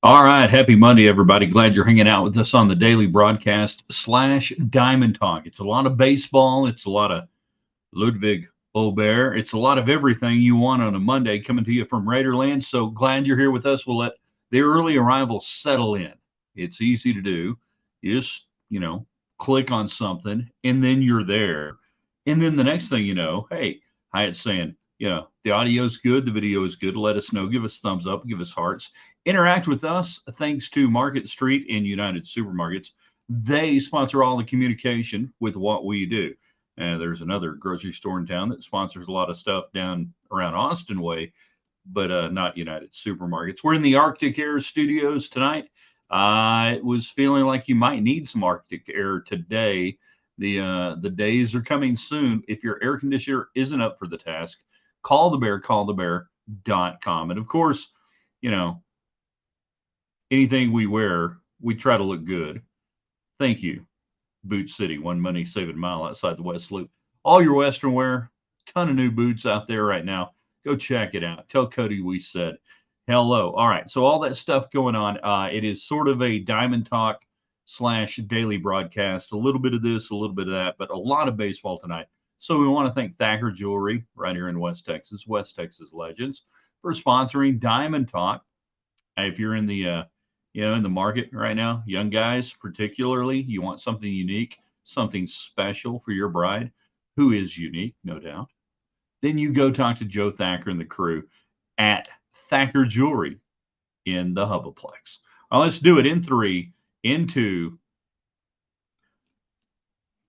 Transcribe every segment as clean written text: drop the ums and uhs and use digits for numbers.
All right. Happy Monday, everybody. Glad you're hanging out with us on the daily broadcast / Diamond Talk. It's a lot of baseball. It's a lot of Ludvig Aberg. It's a lot of everything you want on a Monday coming to you from Raiderland. So glad you're here with us. We'll let the early arrivals settle in. It's easy to do. You just, click on something and then you're there. And then the next thing you know, hey, Hyatt's saying, the audio's good, the video is good. Let us know. Give us thumbs up, give us hearts. Interact with us thanks to Market Street and United Supermarkets. They sponsor all the communication with what we do. There's another grocery store in town that sponsors a lot of stuff down around Austin Way, but not United Supermarkets. We're in the Arctic Air studios tonight. It was feeling like you might need some Arctic Air today. The days are coming soon. If your air conditioner isn't up for the task, call the bear, callthebear.com. And of course, you know, anything we wear, we try to look good. Thank you, Boot City, one money saving mile outside the West Loop. All your Western wear, ton of new boots out there right now. Go check it out. Tell Cody we said hello. All right, so all that stuff going on. It is sort of a Diamond Talk / daily broadcast. A little bit of this, a little bit of that, but a lot of baseball tonight. So we want to thank Thacker Jewelry right here in West Texas Legends, for sponsoring Diamond Talk. If you're in the in the market right now, young guys particularly, you want something unique, something special for your bride, who is unique, no doubt. Then you go talk to Joe Thacker and the crew at Thacker Jewelry in the Hubbleplex. Let's do it in 3, in 2.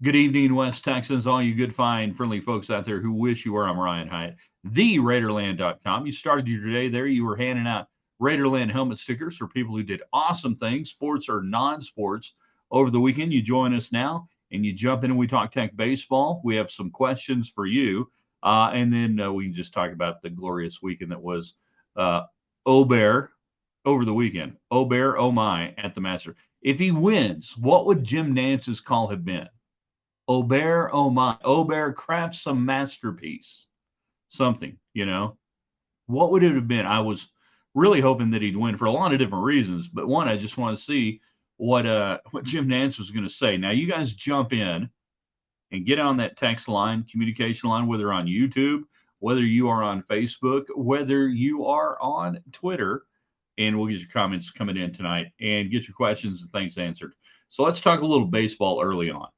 Good evening, West Texans, all you good, fine, friendly folks out there who wish you were. I'm Ryan Hyatt, TheRaiderland.com. You started your day there. You were handing out Raiderland helmet stickers for people who did awesome things, sports or non-sports, over the weekend. You join us now and you jump in and we talk tech baseball. We have some questions for you. And then we can just talk about the glorious weekend that was Aberg over the weekend. Aberg, oh my, at the Master. If he wins, what would Jim Nance's call have been? Aberg, oh my. Aberg crafts some masterpiece. Something, What would it have been? I was really hoping that he'd win for a lot of different reasons. But one, I just want to see what Jim Nance was going to say. Now, you guys jump in and get on that text line, communication line, whether on YouTube, whether you are on Facebook, whether you are on Twitter, and we'll get your comments coming in tonight and get your questions and things answered. So let's talk a little baseball early on.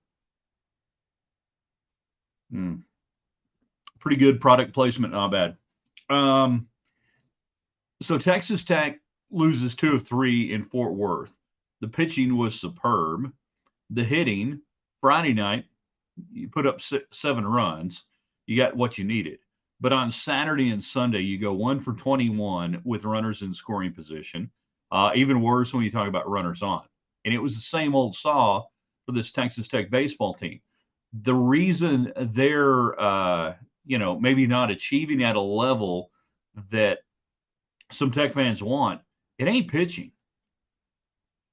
Pretty good product placement, not bad. So Texas Tech loses 2 of 3 in Fort Worth. The pitching was superb. The hitting, Friday night, you put up 7 runs. You got what you needed. But on Saturday and Sunday, you go 1 for 21 with runners in scoring position. Even worse when you talk about runners on. And it was the same old saw for this Texas Tech baseball team. The reason they're, maybe not achieving at a level that some Tech fans want, it ain't pitching.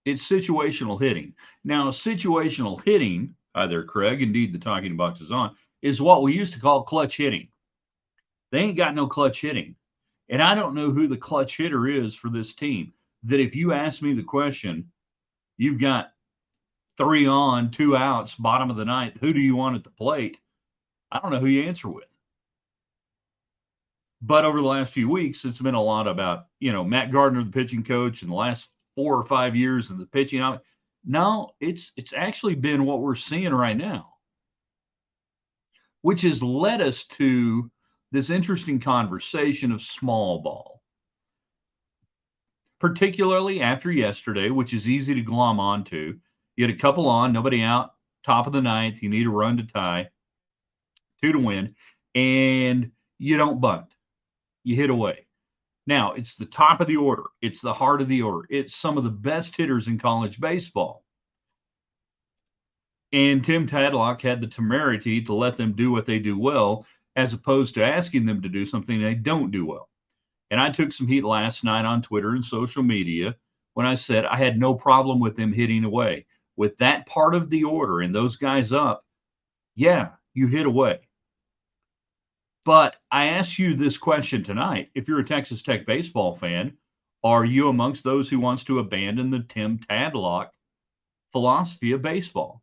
It's situational hitting. Now, situational hitting, hi there, Craig, indeed the talking box is on, is what we used to call clutch hitting. They ain't got no clutch hitting. And I don't know who the clutch hitter is for this team. That if you ask me the question, you've got 3 on, 2 outs, bottom of the ninth, who do you want at the plate? I don't know who you answer with. But over the last few weeks, it's been a lot about, Matt Gardner, the pitching coach, in the last 4 or 5 years and the pitching. No, it's actually been what we're seeing right now, which has led us to this interesting conversation of small ball, particularly after yesterday, which is easy to glom onto. You had a couple on, nobody out, top of the ninth. You need a run to tie, 2 to win, and you don't bunt. You hit away. Now, it's the top of the order. It's the heart of the order. It's some of the best hitters in college baseball. And Tim Tadlock had the temerity to let them do what they do well, as opposed to asking them to do something they don't do well. And I took some heat last night on Twitter and social media when I said I had no problem with them hitting away. With that part of the order and those guys up, yeah, you hit away. But I ask you this question tonight. If you're a Texas Tech baseball fan, Are you amongst those who wants to abandon the Tim Tadlock philosophy of baseball?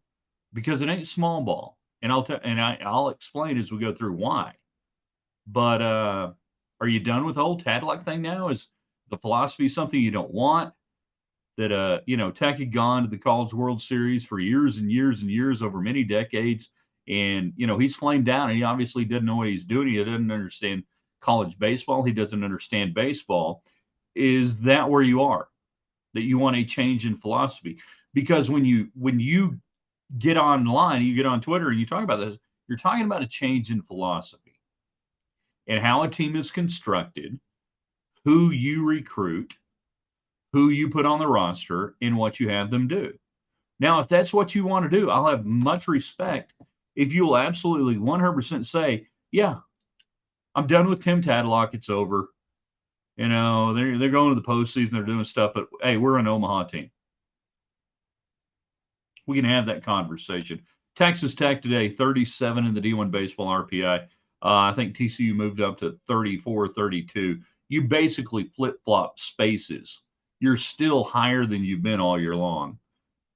Because it ain't small ball. And I'll explain as we go through why. But are you done with the whole Tadlock thing now? Is the philosophy something you don't want? That Tech had gone to the College World Series for years and years and years over many decades, and he's flamed out, and he obviously doesn't know what he's doing. He doesn't understand college baseball. He doesn't understand baseball. Is that where you are? That you want a change in philosophy? Because when you get online, you get on Twitter, and you talk about this, you're talking about a change in philosophy and how a team is constructed, who you recruit, who you put on the roster, and what you have them do. Now, if that's what you want to do, I'll have much respect if you will absolutely 100% say, yeah, I'm done with Tim Tadlock. It's over. They're going to the postseason. They're doing stuff, but hey, we're an Omaha team. We can have that conversation. Texas Tech today, 37 in the D1 baseball RPI. I think TCU moved up to 34, 32. You basically flip-flop spaces. You're still higher than you've been all year long.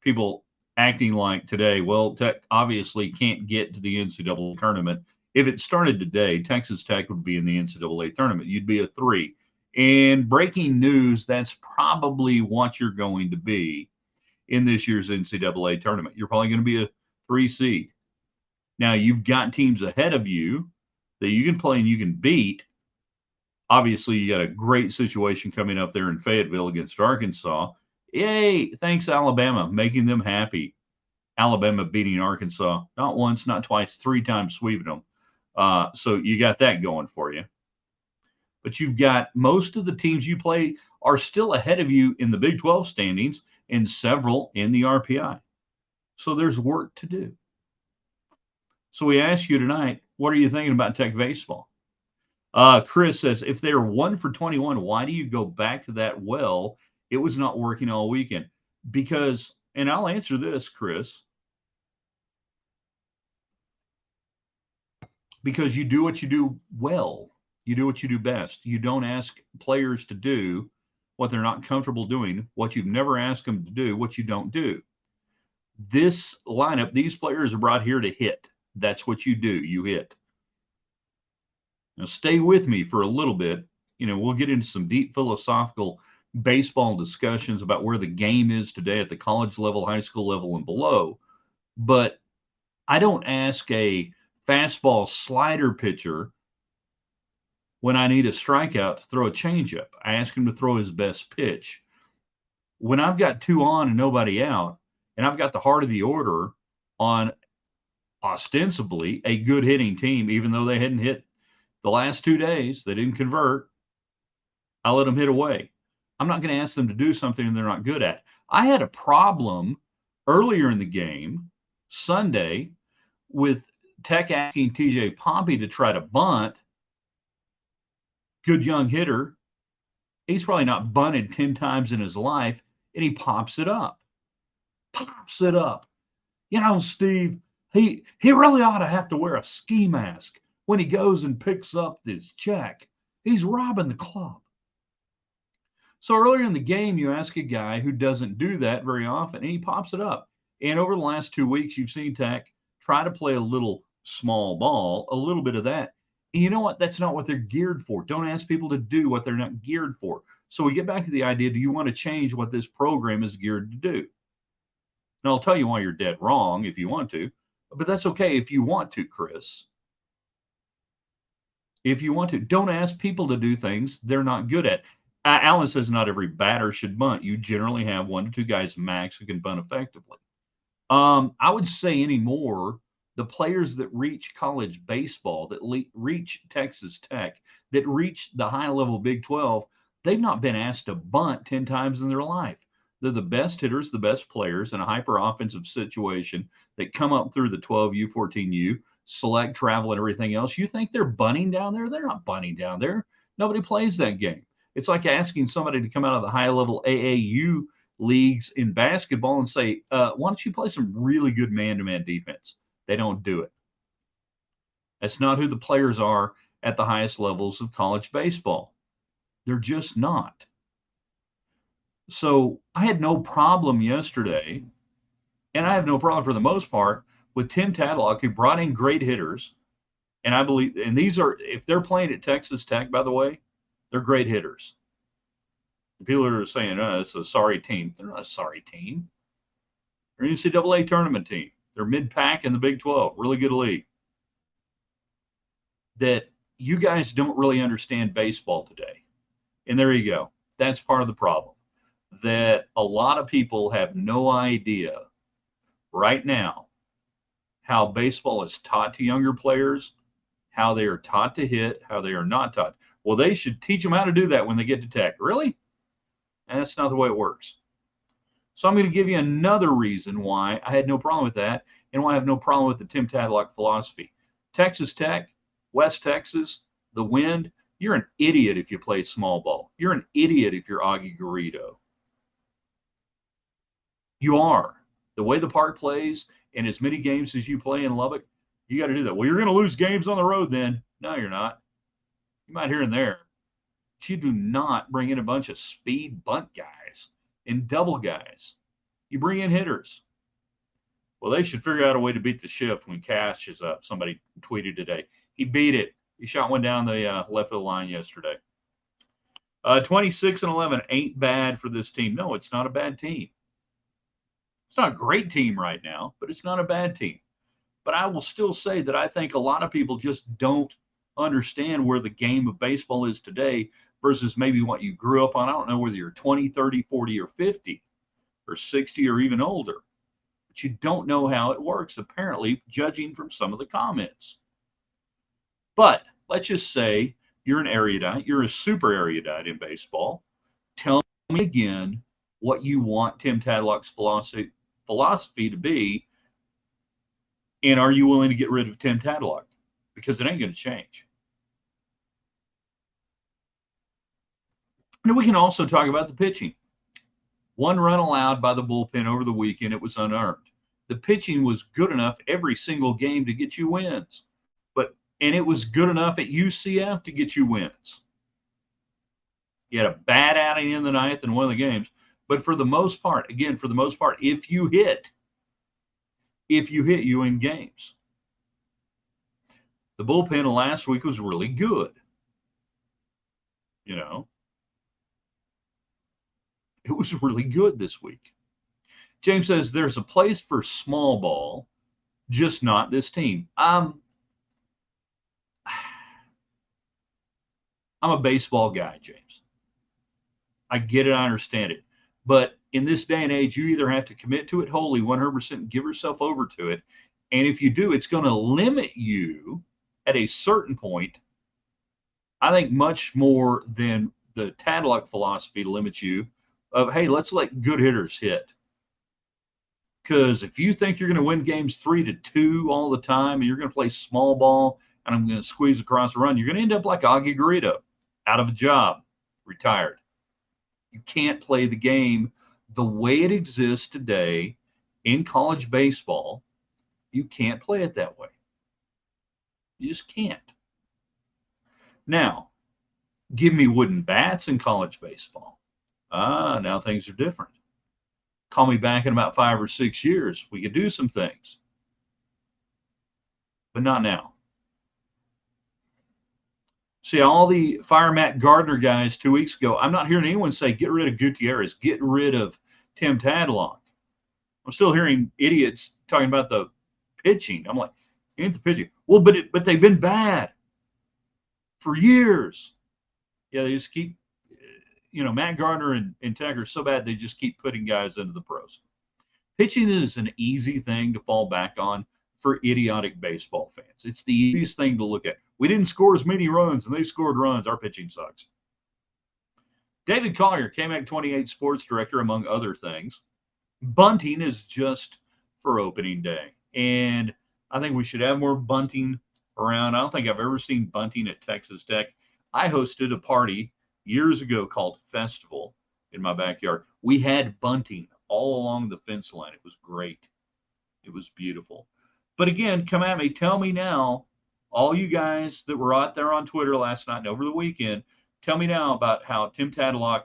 People acting like today, well, Tech obviously can't get to the NCAA tournament. If it started today, Texas Tech would be in the NCAA tournament. You'd be a 3. And breaking news, that's probably what you're going to be in this year's NCAA tournament. You're probably going to be a 3 seed. Now, you've got teams ahead of you that you can play and you can beat. Obviously, you got a great situation coming up there in Fayetteville against Arkansas. Yay! Thanks, Alabama, making them happy. Alabama beating Arkansas not once, not twice, 3 times, sweeping them. So you got that going for you. But you've got most of the teams you play are still ahead of you in the Big 12 standings and several in the RPI. So there's work to do. So we ask you tonight, what are you thinking about Tech baseball? Chris says, if they're 1 for 21, why do you go back to that well? It was not working all weekend. Because, and I'll answer this, Chris, because you do what you do well. You do what you do best. You don't ask players to do what they're not comfortable doing, what you've never asked them to do, what you don't do. This lineup, these players are brought here to hit. That's what you do. You hit. Now, stay with me for a little bit. We'll get into some deep philosophical baseball discussions about where the game is today at the college level, high school level, and below. But I don't ask a fastball slider pitcher when I need a strikeout to throw a changeup. I ask him to throw his best pitch. When I've got 2 on and nobody out, and I've got the heart of the order on ostensibly a good hitting team, even though they hadn't hit the last 2 days, they didn't convert, I let them hit away. I'm not going to ask them to do something they're not good at. I had a problem earlier in the game, Sunday, with Tech asking TJ Pompey to try to bunt. Good young hitter. He's probably not bunted 10 times in his life, and he pops it up. Pops it up. Steve, he really ought to have to wear a ski mask when he goes and picks up this check. He's robbing the club. So earlier in the game, you ask a guy who doesn't do that very often, and he pops it up. And over the last 2 weeks, you've seen Tech try to play a little small ball, a little bit of that. And you know what? That's not what they're geared for. Don't ask people to do what they're not geared for. So we get back to the idea, do you want to change what this program is geared to do? And I'll tell you why you're dead wrong if you want to, but that's okay if you want to, Chris. If you want to, don't ask people to do things they're not good at. Alan says not every batter should bunt. You generally have 1 to 2 guys max who can bunt effectively. I would say anymore, the players that reach college baseball, that reach Texas Tech, that reach the high-level Big 12, they've not been asked to bunt 10 times in their life. They're the best hitters, the best players in a hyper-offensive situation that come up through the 12U, 14U, select, travel, and everything else. You think they're bunting down there? They're not bunting down there. Nobody plays that game. It's like asking somebody to come out of the high-level AAU leagues in basketball and say, why don't you play some really good man-to-man defense? They don't do it. That's not who the players are at the highest levels of college baseball. They're just not. So I had no problem yesterday, and I have no problem for the most part with Tim Tadlock, who brought in great hitters. And I believe, and these are, if they're playing at Texas Tech, by the way, they're great hitters. People are saying, it's a sorry team. They're not a sorry team. They're an NCAA tournament team. They're mid-pack in the Big 12, really good league. That you guys don't really understand baseball today. And there you go. That's part of the problem. That a lot of people have no idea right now how baseball is taught to younger players, how they are taught to hit, how they are not taught. Well, they should teach them how to do that when they get to Tech. Really? And that's not the way it works. So I'm going to give you another reason why I had no problem with that and why I have no problem with the Tim Tadlock philosophy. Texas Tech, West Texas, the wind, you're an idiot if you play small ball. You're an idiot if you're Augie Garrido. You are. The way the park plays and as many games as you play in Lubbock, you got to do that. Well, you're going to lose games on the road then. No, you're not. You might here and there. But you do not bring in a bunch of speed bunt guys and double guys. You bring in hitters. Well, they should figure out a way to beat the shift when Cash is up. Somebody tweeted today. He beat it. He shot one down the left of the line yesterday. 26-11 ain't bad for this team. No, it's not a bad team. It's not a great team right now, but it's not a bad team. But I will still say that I think a lot of people just don't understand where the game of baseball is today versus maybe what you grew up on. I don't know whether you're 20, 30, 40, or 50, or 60, or even older. But you don't know how it works, apparently, judging from some of the comments. But let's just say you're an erudite, you're a super erudite in baseball. Tell me again what you want Tim Tadlock's philosophy to be, and are you willing to get rid of Tim Tadlock? Because it ain't going to change. And we can also talk about the pitching. One run allowed by the bullpen over the weekend, it was unearned. The pitching was good enough every single game to get you wins. And it was good enough at UCF to get you wins. You had a bad outing in the ninth in one of the games. But for the most part, again, if you hit, you win games. The bullpen last week was really good. You know, it was really good this week. James says there's a place for small ball, just not this team. I'm a baseball guy, James. I get it. I understand it. But in this day and age, you either have to commit to it wholly, 100%, give yourself over to it. And if you do, it's going to limit you at a certain point. I think much more than the Tadlock philosophy limits you of, hey, let's let good hitters hit. Because if you think you're going to win games 3-2 all the time and you're going to play small ball and I'm going to squeeze across the run, you're going to end up like Augie Garrido, out of a job, retired. You can't play the game the way it exists today in college baseball. You can't play it that way. You just can't. Now, give me wooden bats in college baseball. Now things are different. Call me back in about 5 or 6 years. We could do some things. But not now. See, all the fire Matt Gardner guys 2 weeks ago, I'm not hearing anyone say, get rid of Gutierrez, get rid of Tim Tadlock. I'm still hearing idiots talking about the pitching. I'm like, ain't the pitching. Well, but they've been bad for years. Yeah, they just keep, Matt Gardner and Tech are so bad, they just keep putting guys into the pros. Pitching is an easy thing to fall back on for idiotic baseball fans. It's the easiest thing to look at. We didn't score as many runs, and they scored runs. Our pitching sucks. David Collier, KMAC 28 sports director, among other things. Bunting is just for opening day. And I think we should have more bunting around. I don't think I've ever seen bunting at Texas Tech. I hosted a party years ago called Festival in my backyard. We had bunting all along the fence line. It was great. It was beautiful. But again, come at me. Tell me now, all you guys that were out there on Twitter last night and over the weekend, tell me now about how Tim Tadlock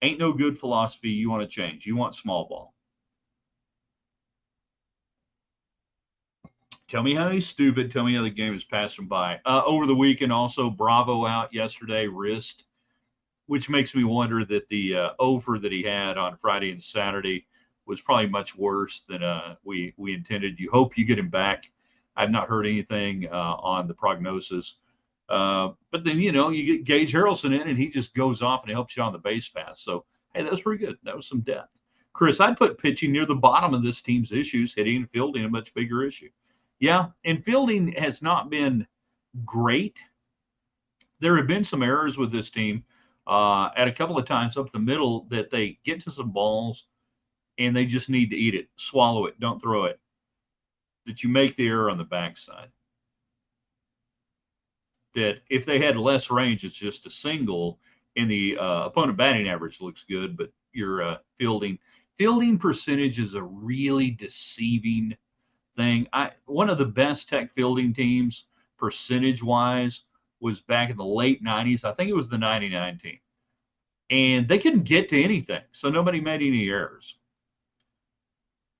Ain't no good philosophy you want to change. You want small ball. Tell me how he's stupid. Tell me how the game is passing by. Over the weekend, also, Bravo out yesterday, wrist, which makes me wonder that the over that he had on Friday and Saturday was probably much worse than we intended. You hope you get him back. I've not heard anything on the prognosis. But then, you get Gage Harrelson in, and he just goes off and helps you on the base pass. So, hey, that was pretty good. That was some depth. Chris, I'd put pitching near the bottom of this team's issues, hitting and fielding a much bigger issue. Yeah, and fielding has not been great. There have been some errors with this team at a couple of times up the middle that they get to some balls and they just need to eat it, swallow it, don't throw it. That you make the error on the backside. That if they had less range, it's just a single, and the opponent batting average looks good, but your fielding percentage is a really deceiving thing. One of the best Tech fielding teams percentage wise was back in the late 90s. I think it was the 99 team. And they couldn't get to anything, so nobody made any errors.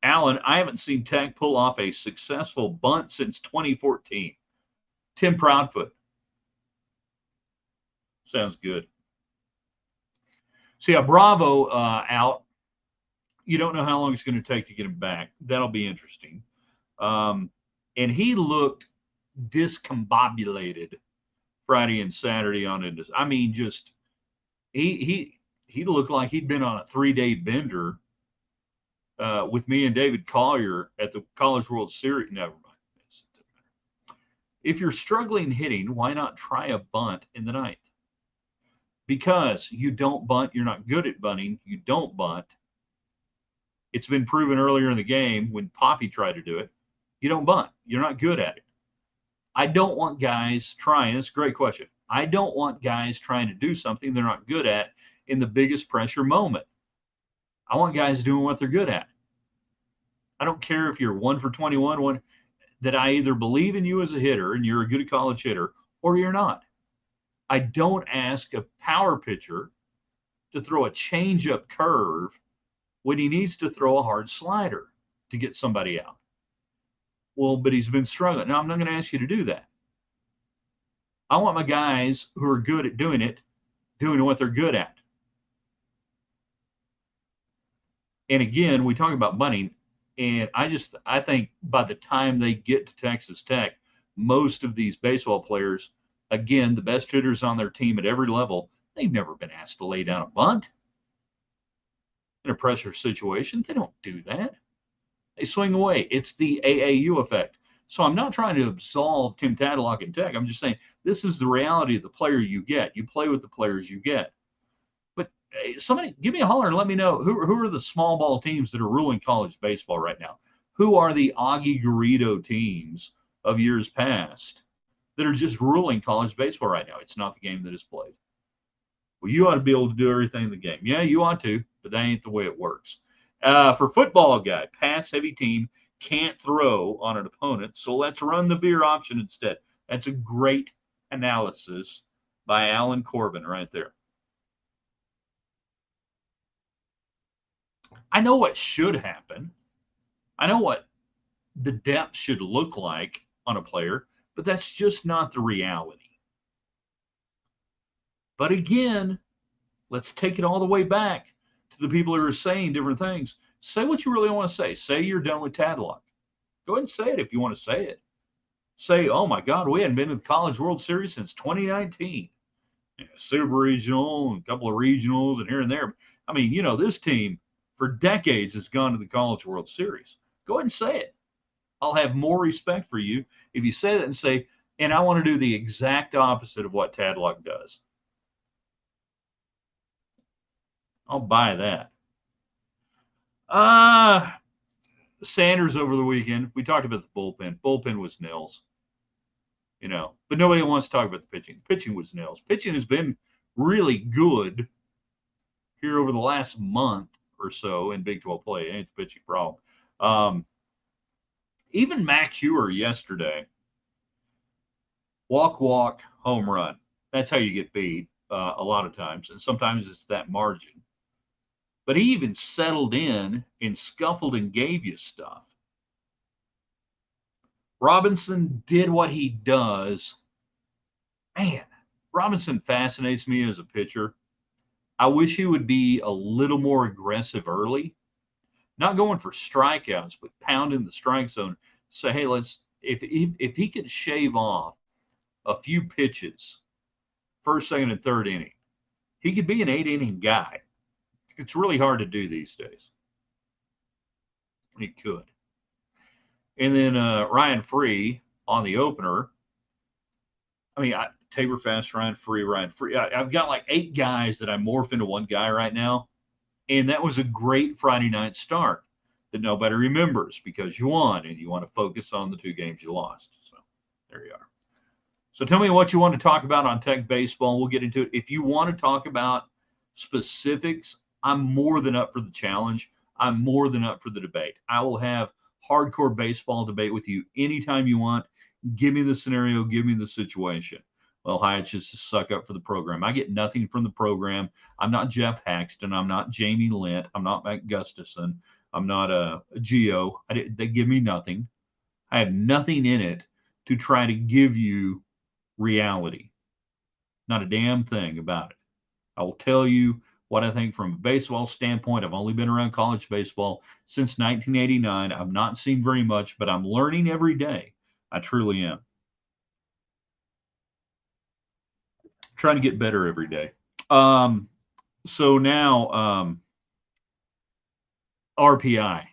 Allen, I haven't seen Tech pull off a successful bunt since 2014. Tim Proudfoot. Sounds good. So, yeah, Bravo out. You don't know how long it's going to take to get him back. That'll be interesting. And he looked discombobulated Friday and Saturday on it. I mean, just he looked like he'd been on a 3-day bender with me and David Collier at the College World Series. Never mind. If you're struggling hitting, why not try a bunt in the ninth? Because you don't bunt, you're not good at bunting. You don't bunt. It's been proven earlier in the game when Poppy tried to do it. You don't bunt. You're not good at it. I don't want guys trying. It's a great question. I don't want guys trying to do something they're not good at in the biggest pressure moment. I want guys doing what they're good at. I don't care if you're 1 for 21, that I either believe in you as a hitter and you're a good college hitter or you're not. I don't ask a power pitcher to throw a change-up curve when he needs to throw a hard slider to get somebody out. Well, but he's been struggling. Now, I'm not going to ask you to do that. I want my guys who are good at doing it, doing what they're good at. And again, we talk about bunting, and I think by the time they get to Texas Tech, most of these baseball players, again, the best hitters on their team at every level, they've never been asked to lay down a bunt in a pressure situation. They don't do that. They swing away. It's the AAU effect. So I'm not trying to absolve Tim Tadlock and Tech. I'm just saying this is the reality of the player you get. You play with the players you get. But somebody give me a holler and let me know who are the small ball teams that are ruling college baseball right now. Who are the Augie Garrido teams of years past that are just ruling college baseball right now? It's not the game that is played. Well, you ought to be able to do everything in the game. Yeah, you ought to, but that ain't the way it works. For football guy, pass-heavy team, can't throw on an opponent, so let's run the veer option instead. That's a great analysis by Alan Corbin right there. I know what should happen. I know what the depth should look like on a player, but that's just not the reality. But again, let's take it all the way back to the people who are saying different things. Say what you really want to say. Say you're done with Tadlock. Go ahead and say it if you want to say it. Say, oh my God, we hadn't been to the College World Series since 2019. Super regional, and a couple of regionals, and here and there. I mean, this team for decades has gone to the College World Series. Go ahead and say it. I'll have more respect for you if you say that and say, and I want to do the exact opposite of what Tadlock does. I'll buy that. Sanders over the weekend. We talked about the bullpen. Bullpen was nils. But nobody wants to talk about the pitching. Pitching was nils. Pitching has been really good here over the last month or so in Big 12 play. It ain't the pitching problem. Even Mac Hewer yesterday, walk, home run. That's how you get beat a lot of times. And sometimes it's that margin. but he even settled in and scuffled and gave you stuff. Robinson did what he does. Man, Robinson fascinates me as a pitcher. I wish he would be a little more aggressive early, not going for strikeouts, but pounding the strike zone. Say, hey, let's if he could shave off a few pitches, first, second, and third inning, he could be an 8 inning guy. It's really hard to do these days. He could. And then Ryan Free on the opener. I mean, Tabor Fast, Ryan Free. I've got like 8 guys that I morph into one guy right now. And that was a great Friday night start that nobody remembers because you won and you want to focus on the 2 games you lost. So there you are. So tell me what you want to talk about on Tech Baseball. We'll get into it. If you want to talk about specifics, I'm more than up for the challenge. I'm more than up for the debate. I will have hardcore baseball debate with you anytime you want. Give me the scenario. Give me the situation. Well, hi, it's just to suck up for the program. I get nothing from the program. I'm not Jeff Haxton. I'm not Jamie Lent. I'm not Matt Gustafson. I'm not a Geo. They give me nothing. I have nothing in it to try to give you reality. Not a damn thing about it. I will tell you what I think from a baseball standpoint. I've only been around college baseball since 1989. I've not seen very much, but I'm learning every day. I truly am. Trying to get better every day. So now RPI.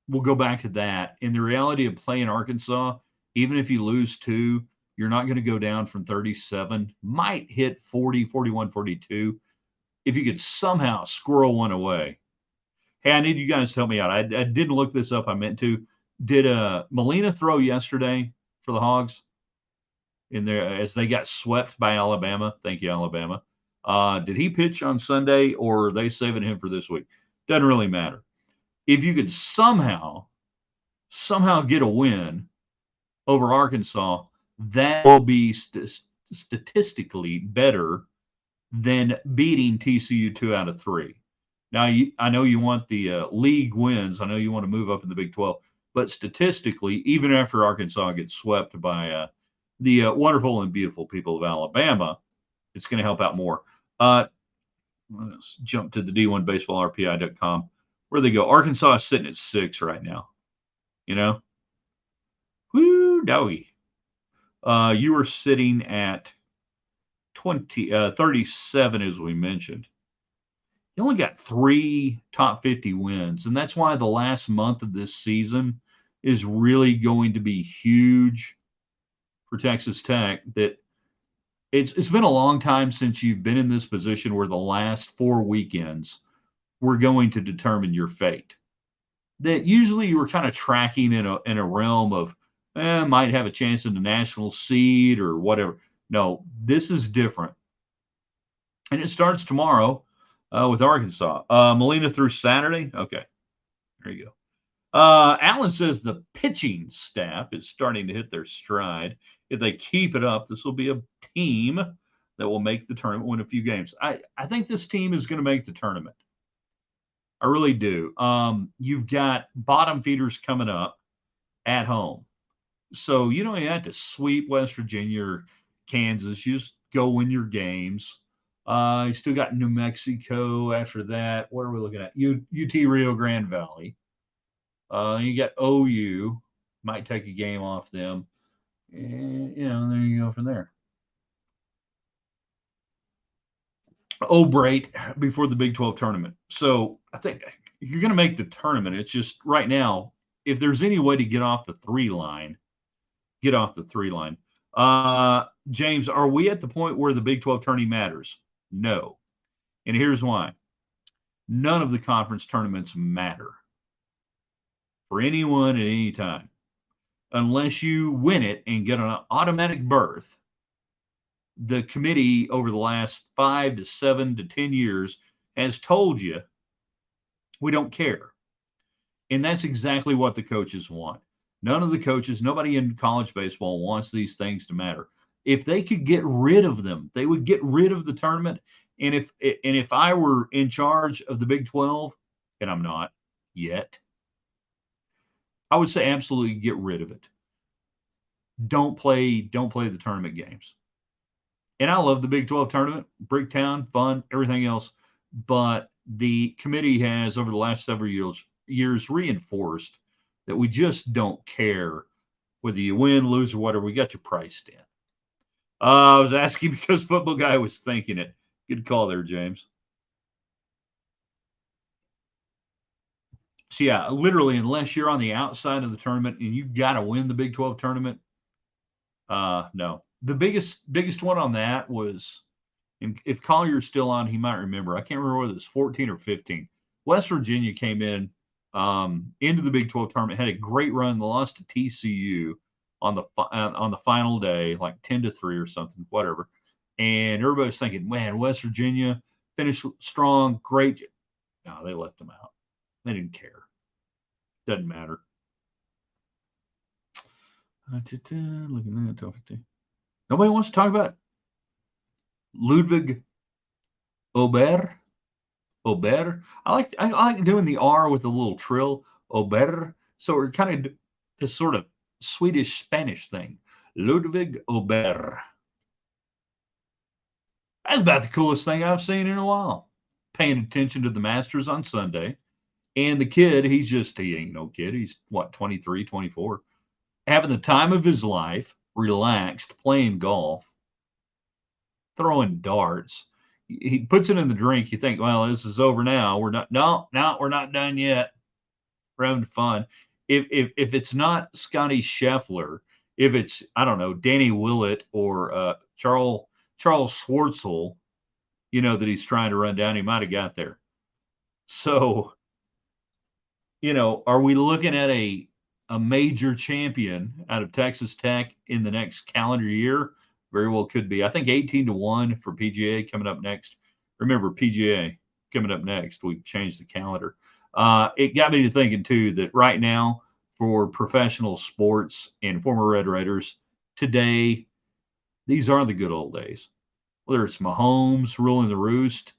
We'll go back to that. In the reality of playing Arkansas, even if you lose 2, you're not going to go down from 37. Might hit 40, 41, 42. If you could somehow squirrel one away. Hey, I need you guys to help me out. I didn't look this up. I meant to. Did Molina throw yesterday for the Hogs? In there as they got swept by Alabama. Thank you, Alabama. Did he pitch on Sunday or are they saving him for this week? Doesn't really matter. If you could somehow get a win over Arkansas, that will be statistically better than beating TCU 2 out of 3. Now, I know you want the league wins. I know you want to move up in the Big 12. But statistically, even after Arkansas gets swept by the wonderful and beautiful people of Alabama, it's going to help out more. Let's jump to the D1BaseballRPI.com. Where they go? Arkansas is sitting at 6 right now. You know? Woo, doggy. You were sitting at 37, as we mentioned. You only got 3 top 50 wins, and that's why the last month of this season is really going to be huge for Texas Tech. That it's been a long time since you've been in this position where the last 4 weekends were going to determine your fate. That usually you were kind of tracking in a realm of might have a chance in the national seed or whatever. No, this is different, and it starts tomorrow with Arkansas. Molina through Saturday. Okay, there you go. Allen says the pitching staff is starting to hit their stride. If they keep it up, this will be a team that will make the tournament, win a few games. I think this team is going to make the tournament. I really do. You've got bottom feeders coming up at home. So you don't have to sweep West Virginia or Kansas. You just go win your games. You still got New Mexico after that. What are we looking at? UT Rio Grande Valley. You got OU. Might take a game off them. And, there you go from there. Bright before the Big 12 tournament. So I think you're going to make the tournament. It's just right now, if there's any way to get off the 3 line, get off the 3 line. James, are we at the point where the Big 12 tourney matters? No. And here's why. None of the conference tournaments matter for anyone at any time. Unless you win it and get an automatic berth, the committee over the last 5 to 7 to 10 years has told you we don't care. And that's exactly what the coaches want. None of the coaches, nobody in college baseball wants these things to matter. If they could get rid of them, they would get rid of the tournament And if I were in charge of the Big 12, and I'm not yet, I would say absolutely get rid of it. Don't play the tournament games. And I love the Big 12 tournament, Bricktown, fun, everything else. But the committee has, over the last several years reinforced that we just don't care whether you win, lose, or whatever. We got you priced in. I was asking because football guy was thinking it. Good call there, James. So yeah, literally, unless you're on the outside of the tournament and you got to win the Big 12 tournament, no. The biggest one on that was, and if Collier's still on, he might remember. I can't remember whether it was 14 or 15. West Virginia came in into the Big 12 tournament, had a great run, lost to TCU on the final day, like 10-3 or something, whatever. And everybody was thinking, man, West Virginia finished strong, great. No, they left them out. They didn't care. Doesn't matter. Looking at that. Nobody wants to talk about Ludvig Aberg. Aberg. I like doing the R with a little trill. Aberg. So we're kind of this sort of Swedish Spanish thing. Ludvig Aberg. That's about the coolest thing I've seen in a while. Paying attention to the Masters on Sunday. And the kid, he ain't no kid. He's what, 23, 24. Having the time of his life, relaxed, playing golf, throwing darts. He puts it in the drink. You think, well, this is over now. We're not. No, we're not done yet. We're having fun. If it's not Scotty Scheffler, if it's, I don't know, Danny Willett or Charles Schwartzel, that he's trying to run down, he might have got there. So, are we looking at a major champion out of Texas Tech in the next calendar year? Very well could be. I think 18-1 for PGA coming up next. Remember, PGA coming up next. We've changed the calendar. It got me to thinking, too, that right now for professional sports and former Red Raiders, today, these are the good old days. Whether it's Mahomes ruling the roost,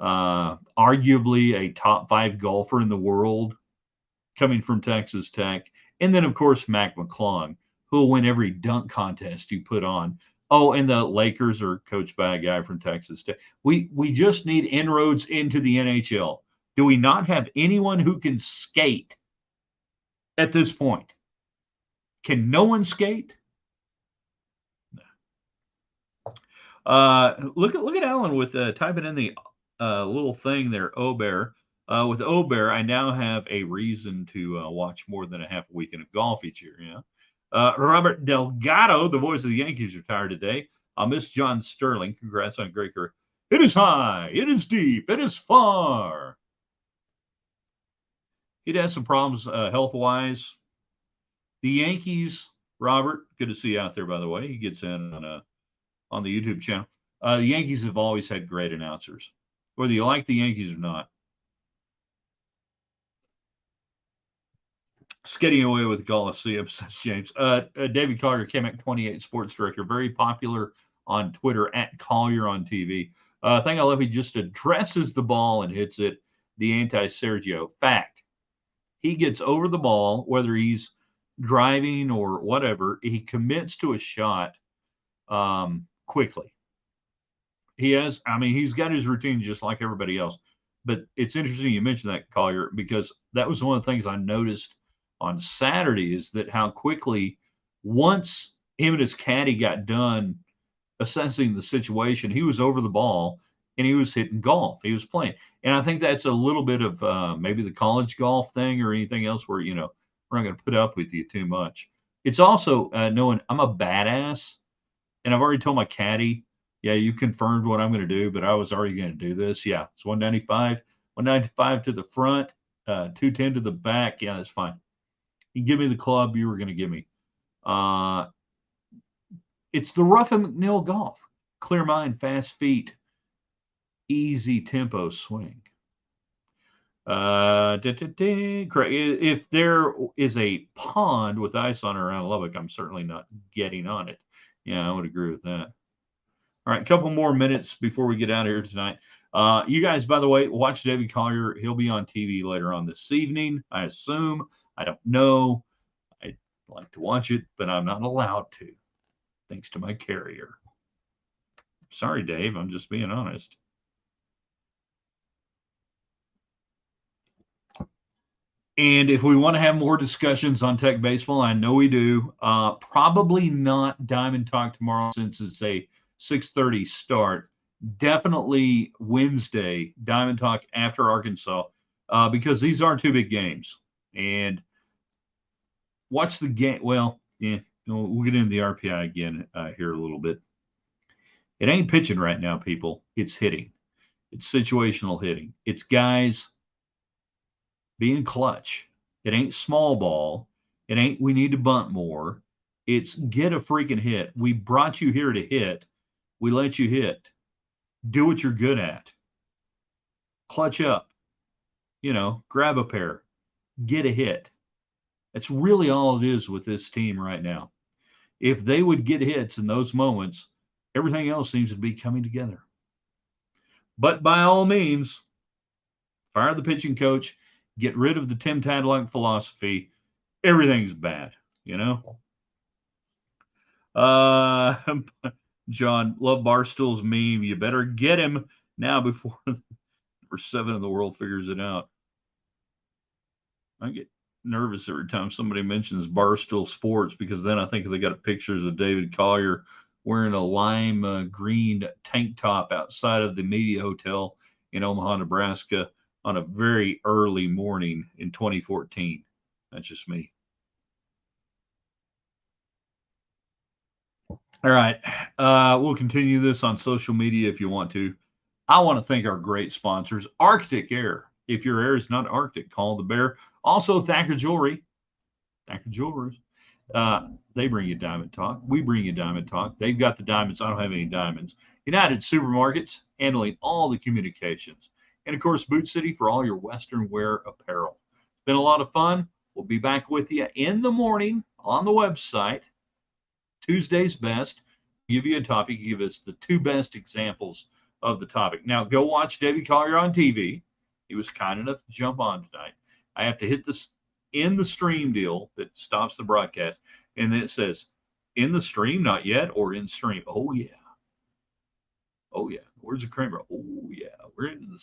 arguably a top 5 golfer in the world coming from Texas Tech, and then, of course, Mac McClung, who will win every dunk contest you put on. Oh, and the Lakers are coached by a guy from Texas Tech. We just need inroads into the NHL. Do we not have anyone who can skate at this point? Can no one skate? Look at Alan with typing in the little thing there, Aberg. With Aberg, I now have a reason to watch more than a half a weekend of golf each year. Robert Delgado, the voice of the Yankees, retired today. I'll miss John Sterling. Congrats on a great career. It is high. It is deep. It is far. He'd had some problems health-wise. The Yankees, Robert, good to see you out there, by the way. He gets in on the YouTube channel. The Yankees have always had great announcers, whether you like the Yankees or not. Skidding away with the Coliseum, says James. David Collier, KMAC 28 sports director, very popular on Twitter, at Collier on TV. Thing I love, he just addresses the ball and hits it. The anti-Sergio. Fact. He gets over the ball, whether he's driving or whatever. He commits to a shot quickly. He's got his routine just like everybody else. But it's interesting you mentioned that, Collier, because that was one of the things I noticed on Saturday, is that how quickly, once him and his caddy got done assessing the situation, he was over the ball and he was hitting golf. He was playing. And I think that's a little bit of maybe the college golf thing or anything else where, we're not going to put up with you too much. It's also knowing I'm a badass, and I've already told my caddy, yeah, you confirmed what I'm going to do, but I was already going to do this. Yeah, it's 195 to the front, 210 to the back. Yeah, that's fine. You give me the club you were going to give me. It's the Ruffin McNeil golf. Clear mind, fast feet, easy tempo swing. If there is a pond with ice on it around Lubbock, I'm certainly not getting on it. Yeah, I would agree with that. All right, a couple more minutes before we get out of here tonight. You guys, by the way, watch David Collier. He'll be on TV later on this evening, I assume. I don't know. I'd like to watch it, but I'm not allowed to, thanks to my carrier. Sorry, Dave. I'm just being honest. And if we want to have more discussions on Tech Baseball, I know we do. Probably not Diamond Talk tomorrow since it's a 6:30 start. Definitely Wednesday, Diamond Talk after Arkansas, because these are two big games. And watch the game. Well, yeah, we'll get into the RPI again here a little bit. It ain't pitching right now, people. It's hitting. It's situational hitting. It's guys being clutch. It ain't small ball. It ain't we need to bunt more. It's get a freaking hit. We brought you here to hit. We let you hit. Do what you're good at. Clutch up. Grab a pair. Get a hit. That's really all it is with this team right now. If they would get hits in those moments, everything else seems to be coming together. But by all means, fire the pitching coach, get rid of the Tim Tadlock philosophy. Everything's bad, John, love Barstool's meme. You better get him now before number 7 in the world figures it out. I get nervous every time somebody mentions Barstool Sports because then I think they got pictures of David Collier wearing a lime green tank top outside of the media hotel in Omaha, Nebraska on a very early morning in 2014. That's just me. All right. We'll continue this on social media if you want to. I want to thank our great sponsors, Arctic Air. If your air is not Arctic, call the bear. Also, Thacker Jewelry. Thacker Jewelers. They bring you Diamond Talk. We bring you Diamond Talk. They've got the diamonds. I don't have any diamonds. United Supermarkets, handling all the communications. And, of course, Boot City for all your Western wear apparel. It's been a lot of fun. We'll be back with you in the morning on the website. Tuesday's best. Give you a topic. Give us the 2 best examples of the topic. Now, go watch David Collier on TV. He was kind enough to jump on tonight. I have to hit this in the stream deal that stops the broadcast. And then it says, in the stream, not yet, or in stream. Oh, yeah. Oh, yeah. Where's the Kramer? Oh, yeah. We're in the